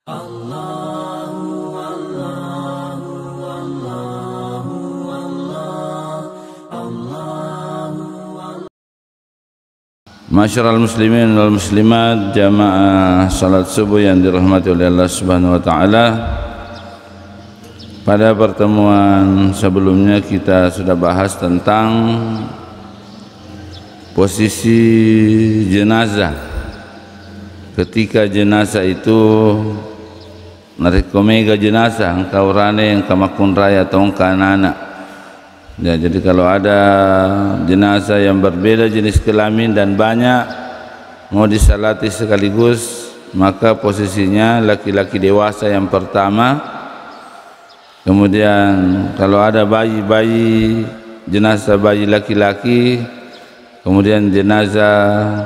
Masyarul muslimin wal muslimat, jamaah salat subuh yang dirahmati oleh Allah Subhanahu wa taala. Pada pertemuan sebelumnya kita sudah bahas tentang posisi jenazah. Ketika jenazah itu narekomega jenazah engkau rane engkau makun raya atau engkau anak. Ya, jadi kalau ada jenazah yang berbeda jenis kelamin dan banyak mau disalati sekaligus, maka posisinya laki-laki dewasa yang pertama. Kemudian kalau ada bayi-bayi, jenazah bayi laki-laki, kemudian jenazah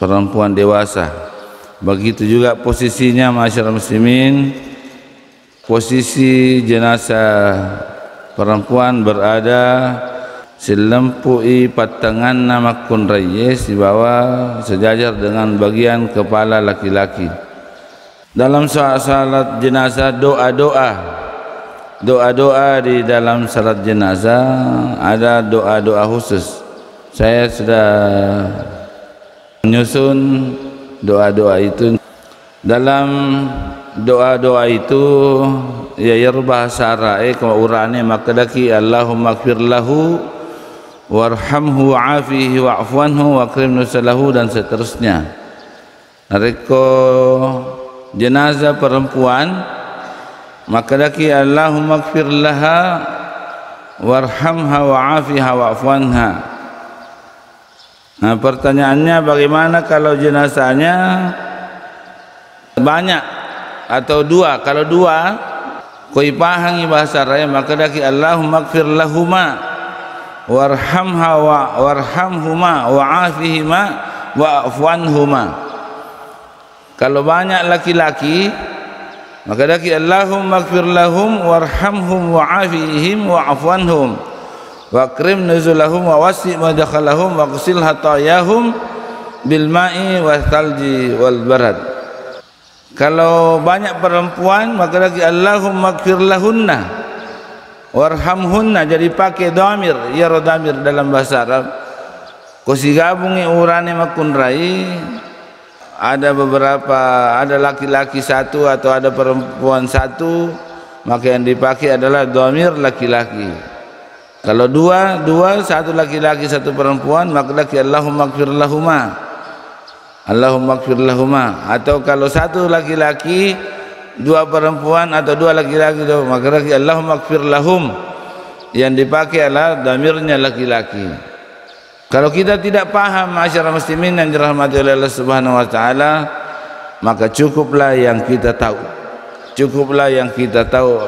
perempuan dewasa. Begitu juga posisinya masyarakat muslimin, posisi jenazah perempuan berada selempui patangan nama kunrayes di bawah sejajar dengan bagian kepala laki-laki. Dalam salat jenazah doa-doa di dalam salat jenazah ada doa-doa khusus. Saya sudah menyusun doa-doa itu. Dalam doa-doa itu ya bahasa Arab kalau urane makadaki Allahumma ighfir lahu warhamhu wa'afihi wa'fu anhu wa akrim nusalahu dan seterusnya. Reko jenazah perempuan makadaki Allahumma ighfir laha warhamha wa'afiha wa'fu anha. Nah, pertanyaannya bagaimana kalau jenazahnya banyak atau dua? Kalau dua koi pahangi bahasa raya maka daki Allahumma ighfir lahuma warhamha warhamhuma wa'afihima wa'fu anhuma. Kalau banyak laki-laki maka daki Allahumma ighfir lahum warhamhum wa'afihim wa'fu anhum wa akrim nuzulahum wa wasi' madkhalahum wa qsil hatayahum bil ma'i was thalji wal barad. Kalau banyak perempuan maka lagi Allahumma ighfir lahunna warhamhunna, jadi pakai dhamir, ya dhamir dalam bahasa Arab. Ko sigabungi urane makun rai, ada beberapa, ada laki-laki satu atau ada perempuan satu, maka yang dipakai adalah dhamir laki-laki. Kalau dua, satu laki-laki satu perempuan, maka lagi Allahumma ighfir lahuma Allahumma ighfir lahuma. Atau kalau satu laki-laki dua perempuan atau dua laki-laki maka lagi Allahumma ighfir lahum, yang dipakai adalah dhamirnya laki-laki. Kalau kita tidak paham masyarakat muslimin yang dirahmati oleh Allah Subhanahu wa taala, maka cukuplah yang kita tahu.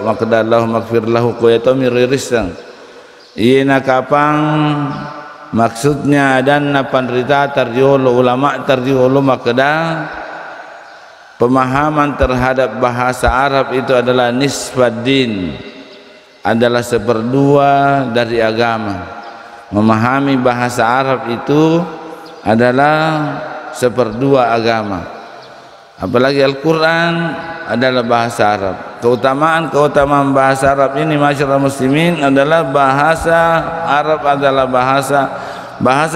Maka Allahumma ighfir lahu ko yatamir rizqan. Ina kapang maksudnya dan pandrita tarjolo ulama tarjolo makada pemahaman terhadap bahasa Arab itu adalah nisfaddin, adalah seperdua dari agama. Memahami bahasa Arab itu adalah seperdua agama. Apalagi Al-Quran adalah bahasa Arab. Keutamaan bahasa Arab ini masyarakat muslimin adalah bahasa Arab adalah bahasa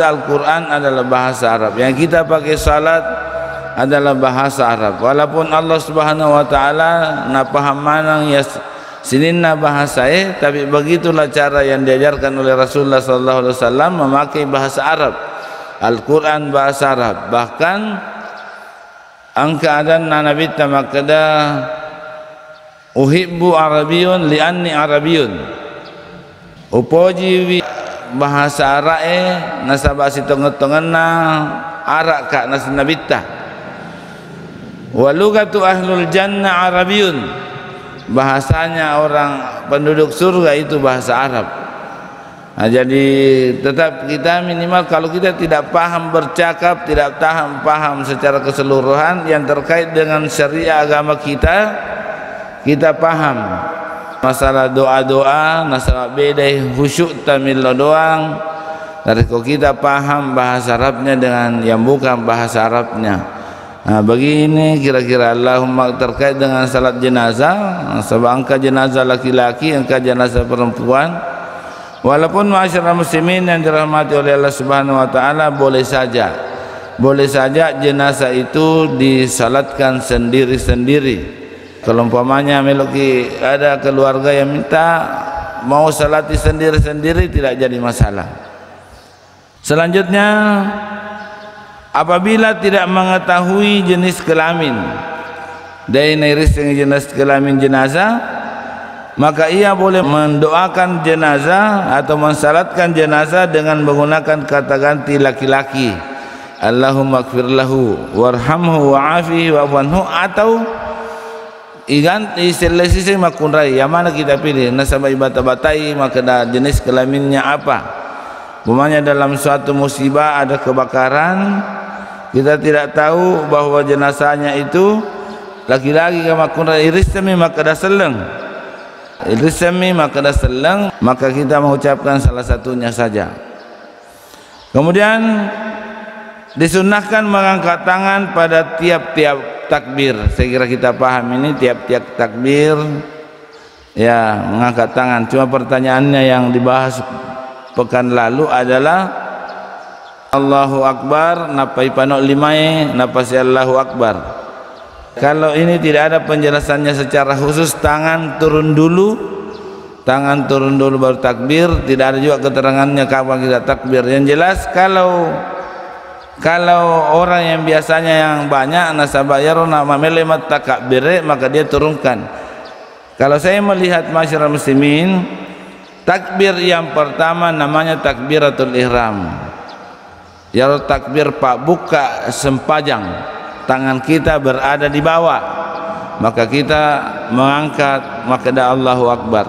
Al-Quran adalah bahasa Arab. Yang kita pakai salat adalah bahasa Arab. Walaupun Allah Subhanahu wa taala na paham manang ya sininna bahasa tapi begitulah cara yang diajarkan oleh Rasulullah sallallahu alaihi wasallam memakai bahasa Arab. Al-Quran bahasa Arab. Bahkan angka adan nabi tamakada uhibbu arabiyun li'anni arabiyun. Upoji bahasa Arab nasabah si tengah-tengahna Arab ka nas nabita. Wa lugatu ahlul jannah arabiyun. Bahasanya orang penduduk surga itu bahasa Arab. Nah, jadi tetap kita minimal kalau kita tidak paham bercakap, tidak paham secara keseluruhan yang terkait dengan syariat agama kita paham masalah doa-doa, masalah bedai khusyuk tamil doang. Dari kok kita paham bahasa Arabnya dengan yang bukan bahasa Arabnya. Bagi ini kira-kira Allahumma terkait dengan salat jenazah, sebab angka jenazah laki-laki, angka jenazah perempuan. Walaupun masyarakat muslimin yang dirahmati oleh Allah Subhanahu wa taala, boleh saja jenazah itu disalatkan sendiri-sendiri. Kalau umpamanya meloki ada keluarga yang minta mau salati sendiri-sendiri, tidak jadi masalah. Selanjutnya, apabila tidak mengetahui jenis kelamin dari jenis kelamin jenazah, maka ia boleh mendoakan jenazah atau mensalatkan jenazah dengan menggunakan kata ganti laki-laki, Allahumma ighfir lahu warhamhu wa'afihi wa'fu, atau iganti selesai makunrai. Yang mana kita pilih? Nasabah bata-batai maka jenis kelaminnya apa? Umpamanya dalam suatu musibah ada kebakaran, kita tidak tahu bahwa jenazahnya itu laki-laki kama irisami maka dah seleng, maka kita mengucapkan salah satunya saja. Kemudian disunnahkan mengangkat tangan pada tiap-tiap takbir. Saya kira kita paham ini, tiap-tiap takbir ya mengangkat tangan. Cuma pertanyaannya yang dibahas pekan lalu adalah Allahu Akbar napai panok limai napasi Allahu Akbar. Kalau ini tidak ada penjelasannya secara khusus, tangan turun dulu baru takbir. Tidak ada juga keterangannya kapan kita takbir. Yang jelas kalau orang yang biasanya yang banyak nasabah yaruna mamelemat takbir, maka dia turunkan. Kalau saya melihat masyarakat muslimin, takbir yang pertama namanya takbiratul ihram. Ya, takbir pak buka sempajang, tangan kita berada di bawah, maka kita mengangkat maka dah Allahu Akbar.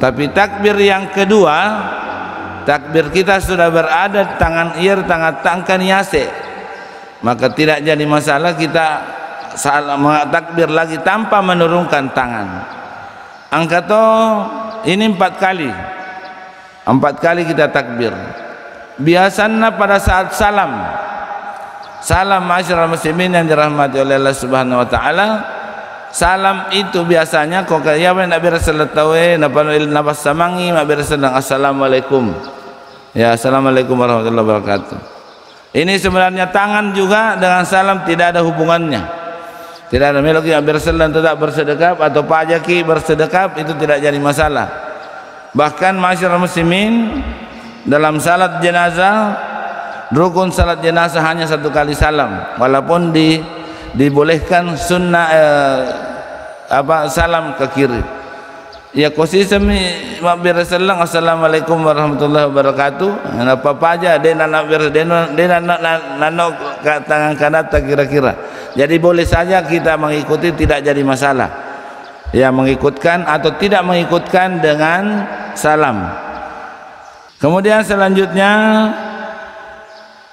Tapi takbir yang kedua, takbir kita sudah berada tangan tangan yase, maka tidak jadi masalah kita salah takbir lagi tanpa menurunkan tangan. Angkato ini 4 kali kita takbir. Biasanya pada saat salam masyarakat muslimin yang dirahmati oleh Allah Subhanahu wa taala, salam itu biasanya kok ya nak bersalat tawe nabas samangi nak bersalat assalamualaikum. Ya, assalamualaikum warahmatullahi wabarakatuh. Ini sebenarnya tangan juga dengan salam tidak ada hubungannya. Tidak ada melodi bersalat tetap bersedekap atau pajaki bersedekap, itu tidak jadi masalah. Bahkan masyarakat muslimin dalam salat jenazah, rukun salat jenazah hanya 1 kali salam, walaupun dibolehkan sunnah salam ke kiri. Ya kosisami mabir salam assalamualaikum warahmatullahi wabarakatuh. Apa aja dia nak tangan kanan kira-kira. Jadi boleh saja kita mengikuti, tidak jadi masalah. Ya, mengikutkan atau tidak mengikutkan dengan salam. Kemudian selanjutnya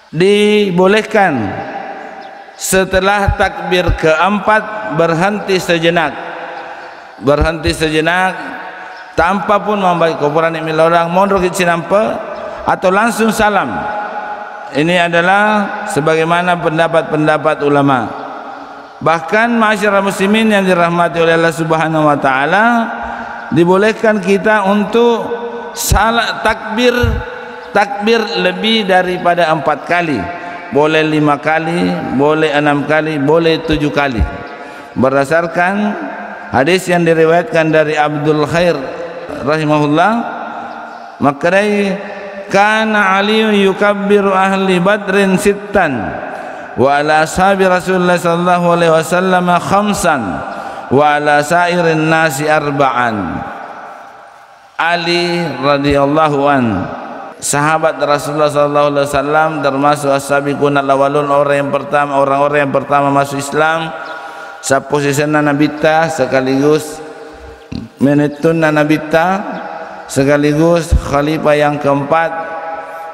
dibolehkan setelah takbir keempat berhenti sejenak tanpa pun membaik koporan imil orang mondok cinampa atau langsung salam. Ini adalah sebagaimana pendapat ulama. Bahkan masyarakat muslimin yang dirahmati oleh Allah Subhanahu wa taala, dibolehkan kita untuk salat takbir lebih daripada 4 kali. Boleh 5 kali, boleh 6 kali, boleh 7 kali. Berdasarkan hadis yang diriwayatkan dari Abdul Khair rahimahullah, makrai kana Ali yukabbiru ahli badrin sittan wa ala ashabi Rasulullah sallallahu alaihi wasallam khamsan wa ala sairin nasi arba'an. Ali radhiyallahu an, sahabat Rasulullah sallallahu alaihi wasallam, termasuk as-sabiqun al-awwalun, orang-orang yang pertama masuk Islam, saposisena nabita sekaligus menetun nabita sekaligus khalifah yang keempat,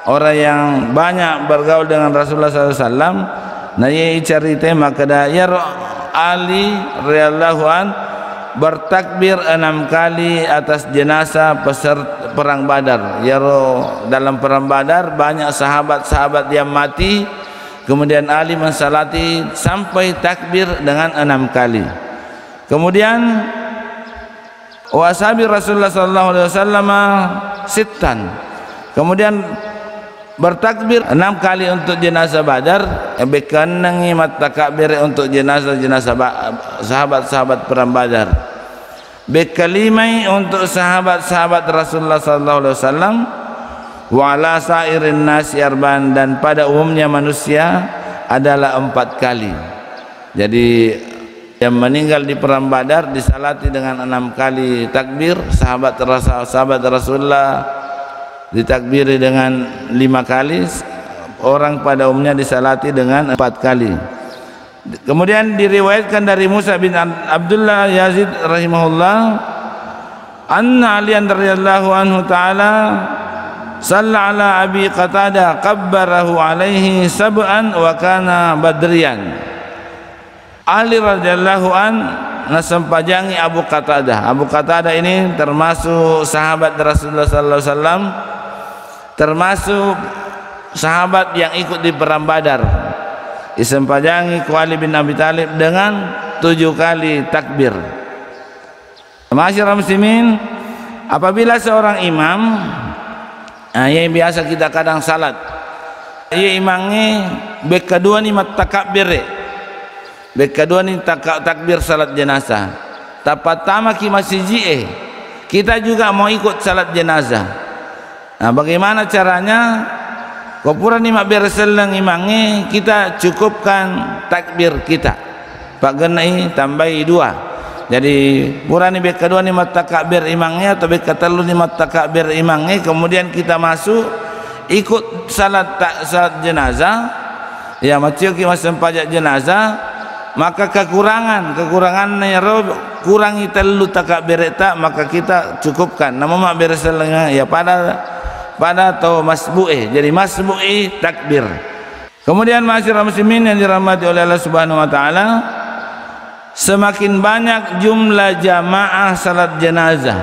orang yang banyak bergaul dengan Rasulullah sallallahu alaihi wasallam. Nah, ia cerita maka ya Ali radhiyallahu an bertakbir 6 kali atas jenazah peserta perang Badar. Ya, dalam perang Badar banyak sahabat-sahabat yang mati kemudian Ali mensalati sampai takbir dengan 6 kali. Kemudian washabi Rasulullah sallallahu alaihi wasallam sittan, kemudian bertakbir 6 kali untuk jenazah Badar, bekanangi matakabir untuk jenazah-jenazah sahabat-sahabat perang Badar, bekalimai untuk sahabat-sahabat Rasulullah sallallahu alaihi wasallam, wa ala sairin nasi arban, dan pada umumnya manusia adalah 4 kali. Jadi yang meninggal di perang Badar disalati dengan 6 kali takbir, sahabat Rasulullah ditakbiri dengan 5 kali, orang pada umumnya disalati dengan 4 kali. Kemudian diriwayatkan dari Musa bin Abdullah Yazid rahimahullah, anna Aliyan radhiyallahu anhu ta'ala salla ala Abi Qatadah qabbarahu alaihi sab'an wa kana badriyan. Ali radhiyallahu an nasempajangi Abu Qatadah. Abu Qatadah ini termasuk sahabat Rasulullah sallallahu alaihi wasallam, termasuk sahabat yang ikut di perang Badar. Disempajangi ku Ali bin Abi Thalib dengan 7 kali takbir. Masyarakat muslimin, apabila seorang imam, yang biasa kita kadang salat, ia imamnya kedua ni matakabir, kedua ni takbir salat jenazah. Pertama ki masih kita juga mau ikut salat jenazah. Nah, bagaimana caranya? Kopura ni mak berseleng imangnya, kita cukupkan takbir kita. Pak genai tambahi 2. Jadi pura ni kedua ni matakabir imangnya atau ketelu ni matakabir imangnya, kemudian kita masuk ikut salat jenazah. Ya macam ki masem pajak jenazah, maka kekurangan kurangi telu takbir tak, maka kita cukupkan. Nama mak berseleng ya pada atau masbu'ih, jadi masbu'ih takbir. Kemudian masyarakat muslimin yang dirahmati oleh Allah Subhanahu wa taala, semakin banyak jumlah jamaah salat jenazah,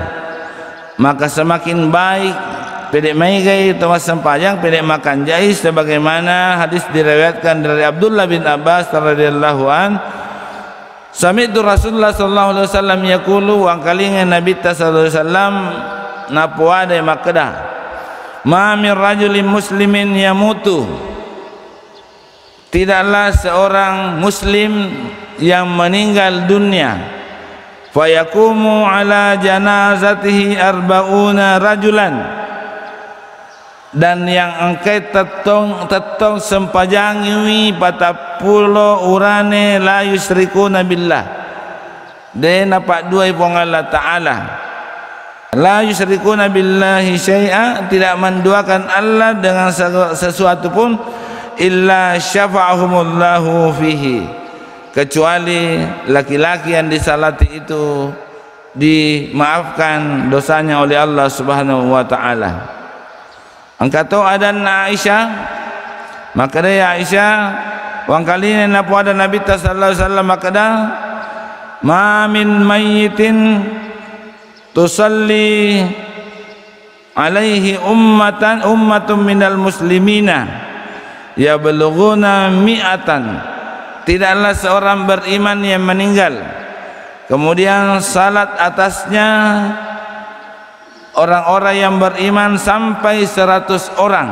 maka semakin baik pedek maigai atau sempayang pedek makan jais, sebagaimana hadis diriwayatkan dari Abdullah bin Abbas radhiyallahu an, sami'tu Rasulullah sallallahu alaihi wasallam yaqulu, wa kalingan Nabi sallallahu alaihi wasallam napuade makda, ma min rajulin muslimin yamutu, tidaklah seorang muslim yang meninggal dunia, fayakumu ala janazatihi arba'una rajulan, dan yang angkai tetong sempajangi patapulo urane la yusyrikuna billah, de napak dua ipong Allah Ta'ala, la yusyrikuna billahi syai'a, tidak menduakan Allah dengan sesuatu pun, illa syafa'ahumullahu fihi, kecuali laki-laki yang disalati itu dimaafkan dosanya oleh Allah Subhanahu wa taala. Angkato adan Aisyah, maka dia Aisyah wang kali ni napu ada Nabi sallallahu alaihi wasallam, maka dah ma min mayyitin tusalli alaihi ummatun minal muslimina yablughuna mi'atan, tidaklah seorang beriman yang meninggal kemudian salat atasnya orang-orang yang beriman sampai 100 orang,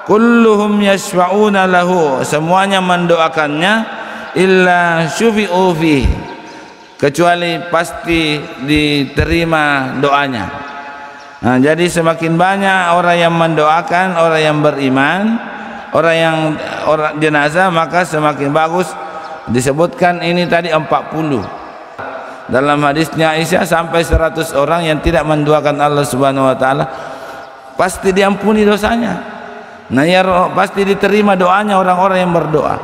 kulluhum yashfa'una lahu, semuanya mendoakannya, illa syufi'u fihi, kecuali pasti diterima doanya. Nah, jadi semakin banyak orang yang mendoakan orang yang beriman, orang jenazah, maka semakin bagus. Disebutkan ini tadi 40. Dalam hadisnya Aisyah sampai 100 orang yang tidak mendoakan Allah Subhanahu wa taala pasti diampuni dosanya. Nah ya pasti diterima doanya orang-orang yang berdoa.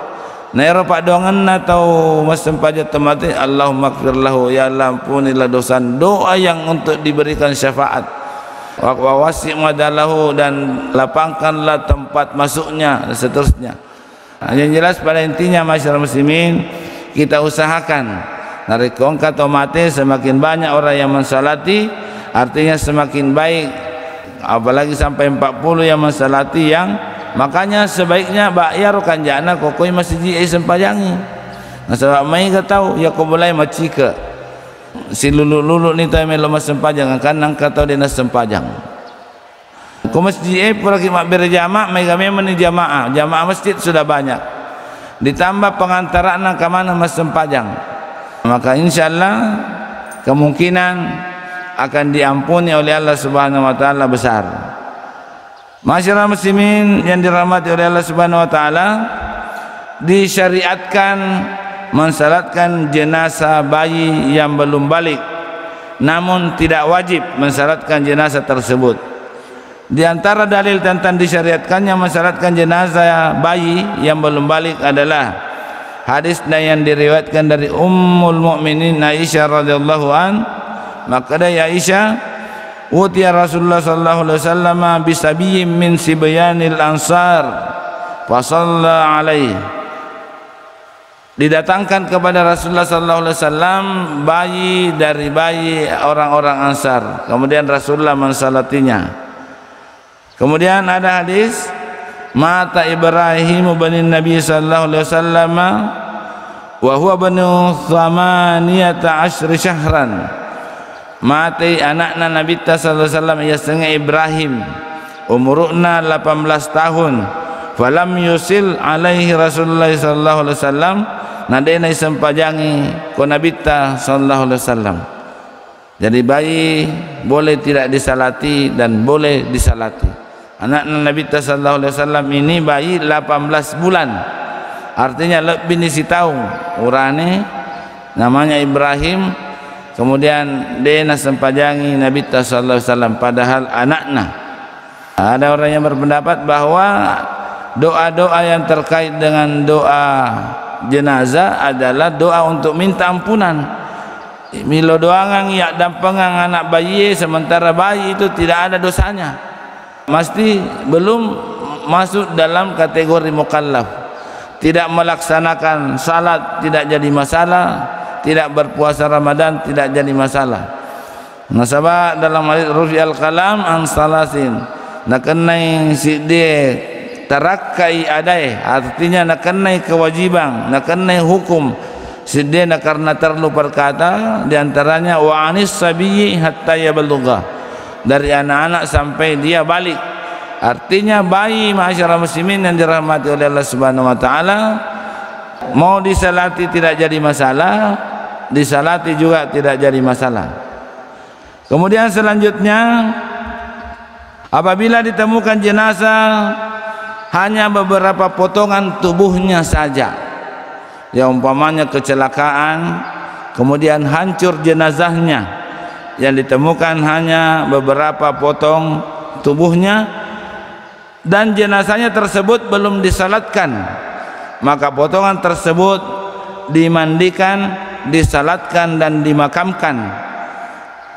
Nah ya pak doangan atau masem pajak temati Allahumma ighfir lahu, ya Allah ampunilah dosa, doa yang untuk diberikan syafaat. Wa wasi' madalahu, dan lapangkanlah tempat masuknya, dan seterusnya. Nah, yang jelas pada intinya masyarakat muslimin, kita usahakan dari kongkat atau mati semakin banyak orang yang mensalati, artinya semakin baik, apalagi sampai 40 yang mensalati yang Makanya sebaiknya bayar kan jana kokoi masih ji sempajangi. Nah sebab mai ka tahu ya ko mulai macika. Si lulu ni tahu melo mas sempajang kan nang ka tahu dia sempajang. Ko masjid pergi mak berjamaah mai kami meni jamaah. Jamaah masjid sudah banyak. Ditambah pengantaraan ke mana mas sempajang. Maka insyaallah kemungkinan akan diampuni oleh Allah Subhanahu wa taala besar. Masyarakat muslimin yang dirahmati oleh Allah Subhanahu wa taala, disyariatkan mensalatkan jenazah bayi yang belum balik, namun tidak wajib mensalatkan jenazah tersebut. Di antara dalil tentang disyariatkannya mensalatkan jenazah bayi yang belum balik adalah hadis yang diriwayatkan dari Ummul Mukminin Aisyah radhiyallahu an. Maka dia Aisyah, utiya Rasulullah sallallahu alaihi wasallam bisabiyyin min sibyanil ansar fa shalla alaihi. Didatangkan kepada Rasulullah sallallahu alaihi wasallam bayi dari bayi orang-orang Ansar, kemudian Rasulullah mensalatinya. Kemudian ada hadis mata Ibrahim bin Nabi sallallahu alaihi wasallam wa huwa banu 18 syahran. Mati anakna Nabi sallallahu alaihi wasallam iasna Ibrahim umurna 18 tahun. Falam yusil alaihi Rasulullah sallallahu alaihi wasallam nadena sempajangi ko Nabi sallallahu alaihi wasallam. Jadi bayi boleh tidak disalati dan boleh disalati. Anak Nabi sallallahu alaihi wasallam ini bayi 18 bulan. Artinya lebih ni si tahun. Urane namanya Ibrahim. Kemudian dia sempajangi Nabi sallallahu alaihi wasallam padahal anaknya. Ada orang yang berpendapat bahwa doa-doa yang terkait dengan doa jenazah adalah doa untuk minta ampunan. Milo doangan ya dampengang anak bayi sementara bayi itu tidak ada dosanya. Mesti belum masuk dalam kategori mukallaf. Tidak melaksanakan salat tidak jadi masalah, tidak berpuasa Ramadan tidak jadi masalah. Nasabah dalam hadis rufi'al kalam an salasin. Nakenai si dia tarakai adai, artinya nakenai kewajiban, nakenai hukum sedena karena terlalu berkata diantaranya wa anis sabiyyi hatta yablugha, dari anak-anak sampai dia balik. Artinya bayi masyarakat muslimin yang dirahmati oleh Allah Subhanahu wa taala, mau disalati tidak jadi masalah, disalati juga tidak jadi masalah. Kemudian selanjutnya apabila ditemukan jenazah hanya beberapa potongan tubuhnya saja, ya umpamanya kecelakaan kemudian hancur jenazahnya, yang ditemukan hanya beberapa potong tubuhnya dan jenazahnya tersebut belum disalatkan, maka potongan tersebut dimandikan, disalatkan dan dimakamkan.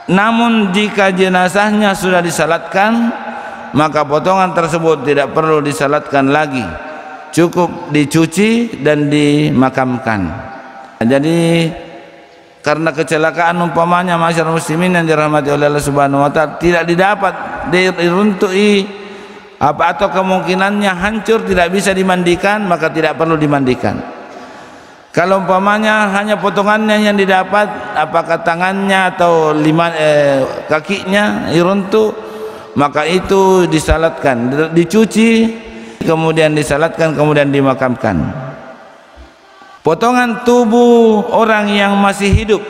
Namun jika jenazahnya sudah disalatkan, maka potongan tersebut tidak perlu disalatkan lagi, cukup dicuci dan dimakamkan. Jadi karena kecelakaan umpamanya masyarakat muslimin yang dirahmati oleh Allah Subhanahu wa taala tidak didapat diruntui apa atau kemungkinannya hancur tidak bisa dimandikan, maka tidak perlu dimandikan. Kalau umpamanya hanya potongannya yang didapat, apakah tangannya atau kakinya runtuh, maka itu disalatkan, dicuci, kemudian disalatkan, kemudian dimakamkan. Potongan tubuh orang yang masih hidup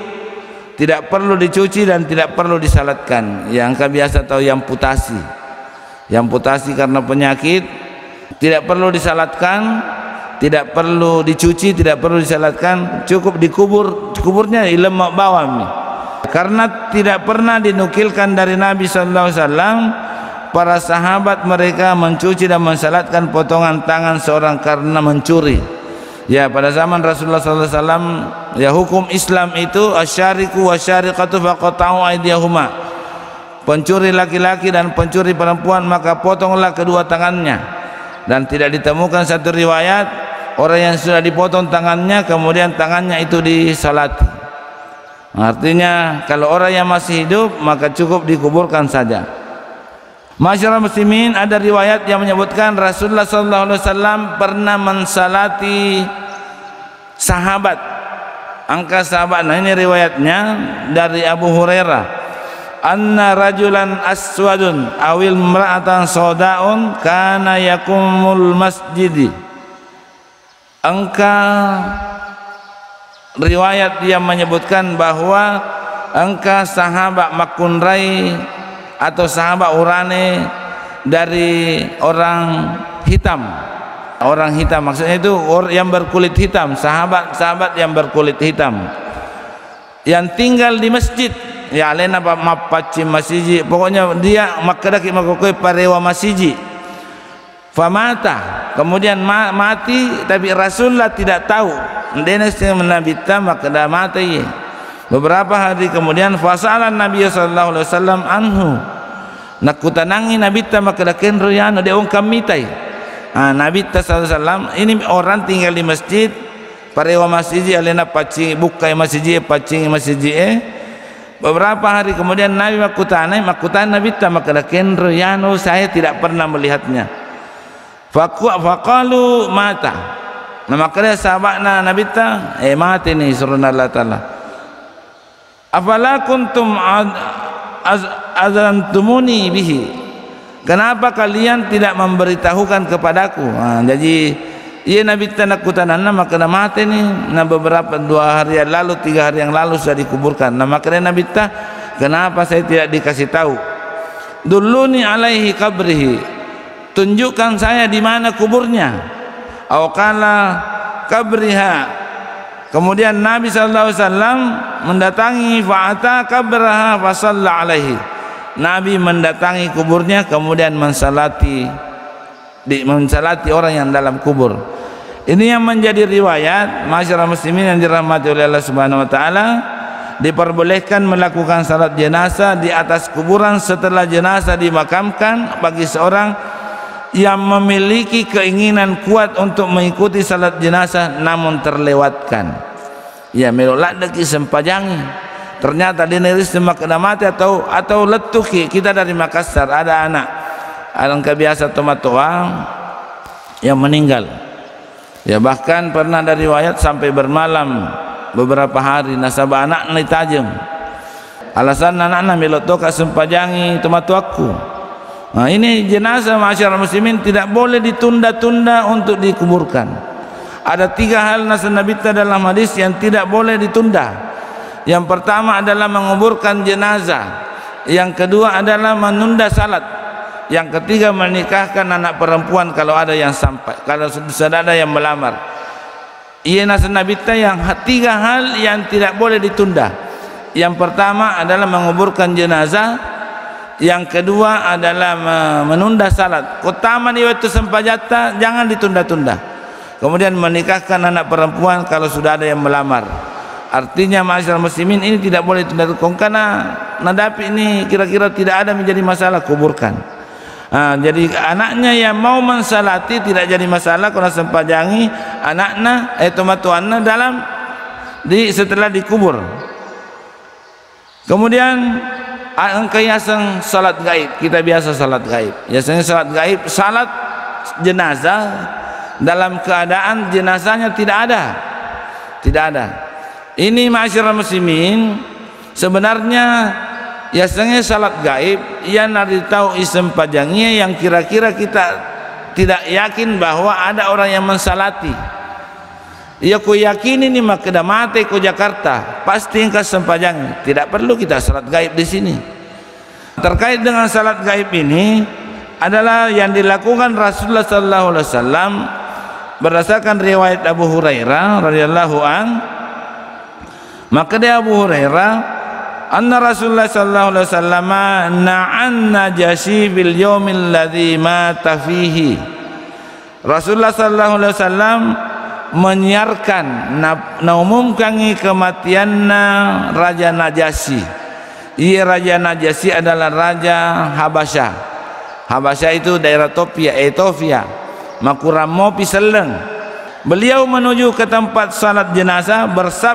tidak perlu dicuci dan tidak perlu disalatkan. Yang biasa tahu yang amputasi karena penyakit tidak perlu disalatkan, tidak perlu dicuci, tidak perlu disalatkan, cukup dikuburnya di lemak bawah. Karena tidak pernah dinukilkan dari Nabi sallallahu alaihi wasallam para sahabat mereka mencuci dan mensalatkan potongan tangan seorang karena mencuri. Ya, pada zaman Rasulullah sallallahu alaihi wasallam ya hukum Islam itu asyariku wasyariqatu faqata'u aydiyahuma. Pencuri laki-laki dan pencuri perempuan maka potonglah kedua tangannya. Dan tidak ditemukan satu riwayat orang yang sudah dipotong tangannya kemudian tangannya itu disalati. Artinya kalau orang yang masih hidup maka cukup dikuburkan saja. Masyarakat muslimin, ada riwayat yang menyebutkan Rasulullah SAW pernah mensalati sahabat, angka sahabat. Nah, ini riwayatnya dari Abu Hurairah, anna rajulan aswadun awil imra'atan saudaun kana yakumul masjidi. Angka riwayat yang menyebutkan bahwa angka sahabat makunrai atau sahabat urane dari orang hitam. Orang hitam maksudnya itu orang yang berkulit hitam, sahabat-sahabat yang berkulit hitam yang tinggal di masjid. Ya alena mapaci masjid, pokoknya dia makadaki makokoi parewa masjid. Famata, kemudian mati, tapi Rasulullah tidak tahu. Denes menabita makada mati. Beberapa hari kemudian fasalan Nabi sallallahu alaihi wasallam anhu. Nakutanangi Nabi ta makadaken royano de ong kamitai. Nabi sallallahu alaihi wasallam ini orang tinggal di masjid, parewa masjid alena pacing bukai masjid pacing masjid. Beberapa hari kemudian Nabi makutan Nabi ta makadaken royano, saya tidak pernah melihatnya. Faqalu mata. Nah makanya sahabatna Nabi ta mati ni suruna Allah taala. Afala kuntum azantumuni bihi, kenapa kalian tidak memberitahukan kepadaku? Jadi ia Nabi tanakutanana maka mati ni. Nah beberapa 2 hari yang lalu 3 hari yang lalu sudah dikuburkan. Nah makanya Nabi ta, kenapa saya tidak dikasih tahu? Dulluni alaihi qabrihi, tunjukkan saya di mana kuburnya. Awqala qabriha. Kemudian Nabi sallallahu alaihi wasallam mendatangi fa'ata qabraha fa shalla alaihi. Nabi mendatangi kuburnya kemudian mensalati orang yang dalam kubur. Ini yang menjadi riwayat masyarakat muslimin yang dirahmati oleh Allah Subhanahu wa taala, diperbolehkan melakukan salat jenazah di atas kuburan setelah jenazah dimakamkan bagi seorang yang memiliki keinginan kuat untuk mengikuti salat jenazah namun terlewatkan. Ya melolak deki sempajangi, ternyata di neris makna mati atau letuki. Kita dari Makassar ada anak alangkah biasa tomatoa yang meninggal. Ya bahkan pernah ada riwayat sampai bermalam beberapa hari nasabah anak tajam. Alasan anak-anak melotoka sempajangi tomatoaku. Nah ini jenazah masyarakat muslimin tidak boleh ditunda-tunda untuk dikuburkan. Ada 3 hal nasihat Nabi dalam hadis yang tidak boleh ditunda. Yang pertama adalah menguburkan jenazah. Yang kedua adalah menunda salat. Yang ketiga menikahkan anak perempuan kalau ada yang sampai, kalau sudah ada yang melamar. Ia nasihat Nabi yang 3 hal yang tidak boleh ditunda. Yang pertama adalah menguburkan jenazah. Yang kedua adalah menunda salat. Utama di waktu sempajata jangan ditunda-tunda. Kemudian menikahkan anak perempuan kalau sudah ada yang melamar. Artinya masyarakat muslimin ini tidak boleh ditunda karena nadapi ini kira-kira tidak ada menjadi masalah, kuburkan. Jadi anaknya yang mau mensalati tidak jadi masalah kalau sempajangi anaknya tomatuannya dalam setelah dikubur. Kemudian angkayasang salat gaib. Kita biasa salat gaib. Biasanya salat gaib, salat jenazah dalam keadaan jenazahnya tidak ada. Tidak ada. Ini masyarakat muslimin sebenarnya biasanya salat gaib yang nari tahu isem pajangnya yang kira-kira kita tidak yakin bahwa ada orang yang mensalati. Ya ku yakin ini maka mati ku Jakarta pasti engkau sempajang. Tidak perlu kita salat gaib di sini. Terkait dengan salat gaib ini adalah yang dilakukan Rasulullah sallallahu alaihi wasallam berdasarkan riwayat Abu Hurairah radhiyallahu an. Maka dia Abu Hurairah anna Rasulullah sallallahu alaihi wasallam na'an Najasyi fil yaumil ladzi mata fihi. Rasulullah sallallahu alaihi wasallam menyiarkan naumumkan kematianna Raja Najasyi. Ia Raja Najasyi adalah Raja Habasyah. Habasyah itu daerah Ethiopia. Makuramo piseleng. Beliau menuju ke tempat salat jenazah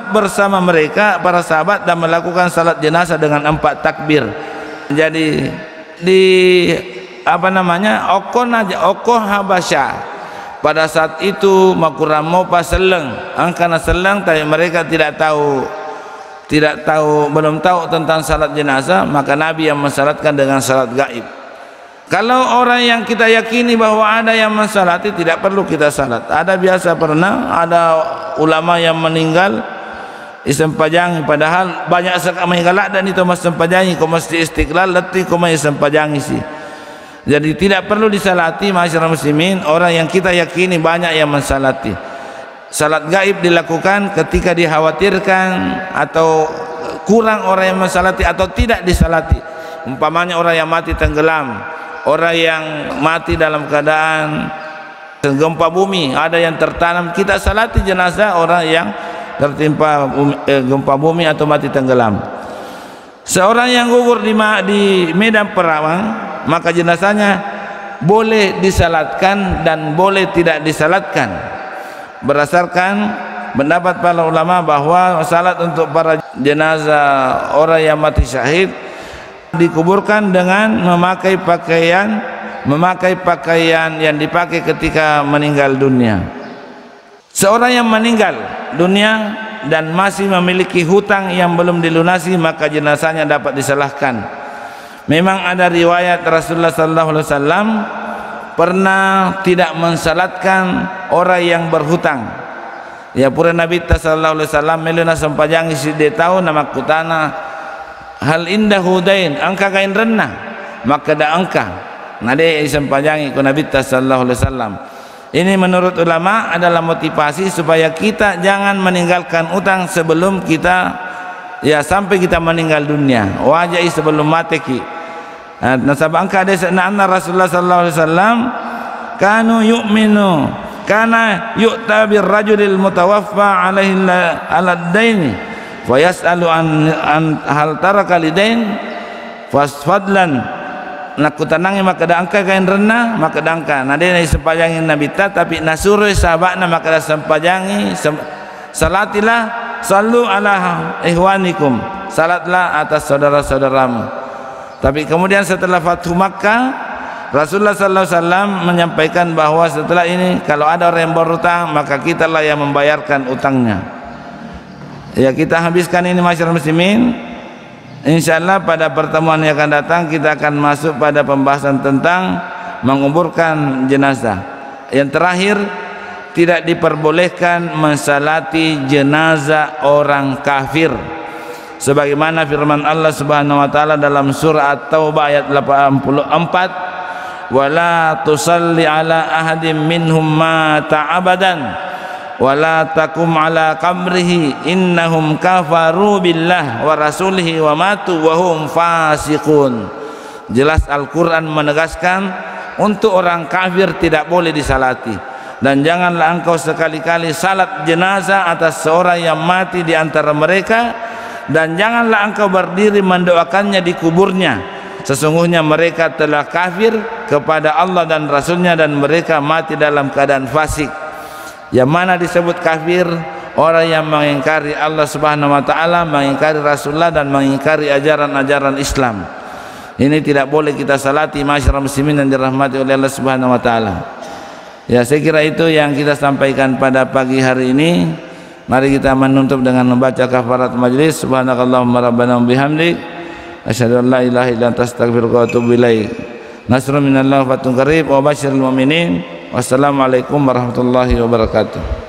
bersama mereka para sahabat dan melakukan salat jenazah dengan 4 takbir. Jadi di okoh Habasyah. Pada saat itu makuramo paseleng angkana seleng, tapi mereka tidak tahu, belum tahu tentang salat jenazah, maka Nabi yang mensalatkan dengan salat gaib. Kalau orang yang kita yakini bahwa ada yang mensalati, tidak perlu kita salat. Ada biasa pernah ada ulama yang meninggal isempajangi, padahal banyak sekali meninggal dan itu mas sempajangi, kau mesti istiqlal letih kau mai sempajangi sih. Jadi tidak perlu disalati masyarakat muslimin, orang yang kita yakini banyak yang mensalati. Salat gaib dilakukan ketika dikhawatirkan atau kurang orang yang mensalati atau tidak disalati. Umpamanya orang yang mati tenggelam, orang yang mati dalam keadaan gempa bumi, ada yang tertanam, kita salati jenazah orang yang tertimpa gempa bumi atau mati tenggelam. Seorang yang gugur di medan perang, maka jenazahnya boleh disalatkan dan boleh tidak disalatkan berdasarkan pendapat para ulama bahwa salat untuk para jenazah orang yang mati syahid dikuburkan dengan memakai pakaian yang dipakai ketika meninggal dunia. Seorang yang meninggal dunia dan masih memiliki hutang yang belum dilunasi, maka jenazahnya dapat disalahkan. Memang ada riwayat Rasulullah sallallahu alaihi wasallam pernah tidak mensalatkan orang yang berhutang. Ya pura Nabi sallallahu alaihi wasallam meluna sampajangi si de tahu nama kutana hal indahu dain, angka kain renah, maka da angka nade sampajangi ku Nabi sallallahu alaihi wasallam. Ini menurut ulama adalah motivasi supaya kita jangan meninggalkan utang sebelum kita, ya sampai kita meninggal dunia, wajai sebelum mati ki. Nasab angka ada anna Rasulullah sallallahu alaihi wasallam kanu yu'minu kana yu'ta bir rajulil mutawaffa alaihi al-daini wa yas'alu an hal taraka lidain fasfadlan nakutanangi maka da angka kain renah maka dangka nade na sempajangi Nabi tapi nasuruh sahabatna maka da sempajangi salatilah sallu ala ihwanikum, salatlah atas saudara-saudaramu. Tapi kemudian setelah Fathu Makkah, Rasulullah sallallahu alaihi wasallam menyampaikan bahwa setelah ini kalau ada orang yang berhutang, maka kitalah yang membayarkan utangnya. Ya, kita habiskan ini masyarakat muslimin. Insyaallah pada pertemuan yang akan datang kita akan masuk pada pembahasan tentang menguburkan jenazah. Yang terakhir, tidak diperbolehkan mensalati jenazah orang kafir. Sebagaimana firman Allah Subhanahu wa taala dalam surah At-Taubah ayat 84, "Wala tusalli ala ahadin minhum mata abadan wala takum ala qabrihi innahum kafaru billah wa rasulihi wa matu wa hum fasiqun." Jelas Al-Quran menegaskan untuk orang kafir tidak boleh disalati, dan janganlah engkau sekali-kali salat jenazah atas seorang yang mati di antara mereka, dan janganlah engkau berdiri mendoakannya di kuburnya, sesungguhnya mereka telah kafir kepada Allah dan Rasulnya dan mereka mati dalam keadaan fasik. Yang mana disebut kafir? Orang yang mengingkari Allah Subhanahu wa taala, mengingkari Rasulullah dan mengingkari ajaran-ajaran Islam. Ini tidak boleh kita salati masyarakat muslimin yang dirahmati oleh Allah Subhanahu wa taala. Ya, saya kira itu yang kita sampaikan pada pagi hari ini. Mari kita menutup dengan membaca kafarat majlis. Subhanakallahumma rabbana wa bihamdik asyhadu an la ilaha illa anta astaghfiruka wa atubu ilaik. Nasrun minallahi wa fatun qarib wa basyiril mu'minin. Wassalamualaikum warahmatullahi wabarakatuh.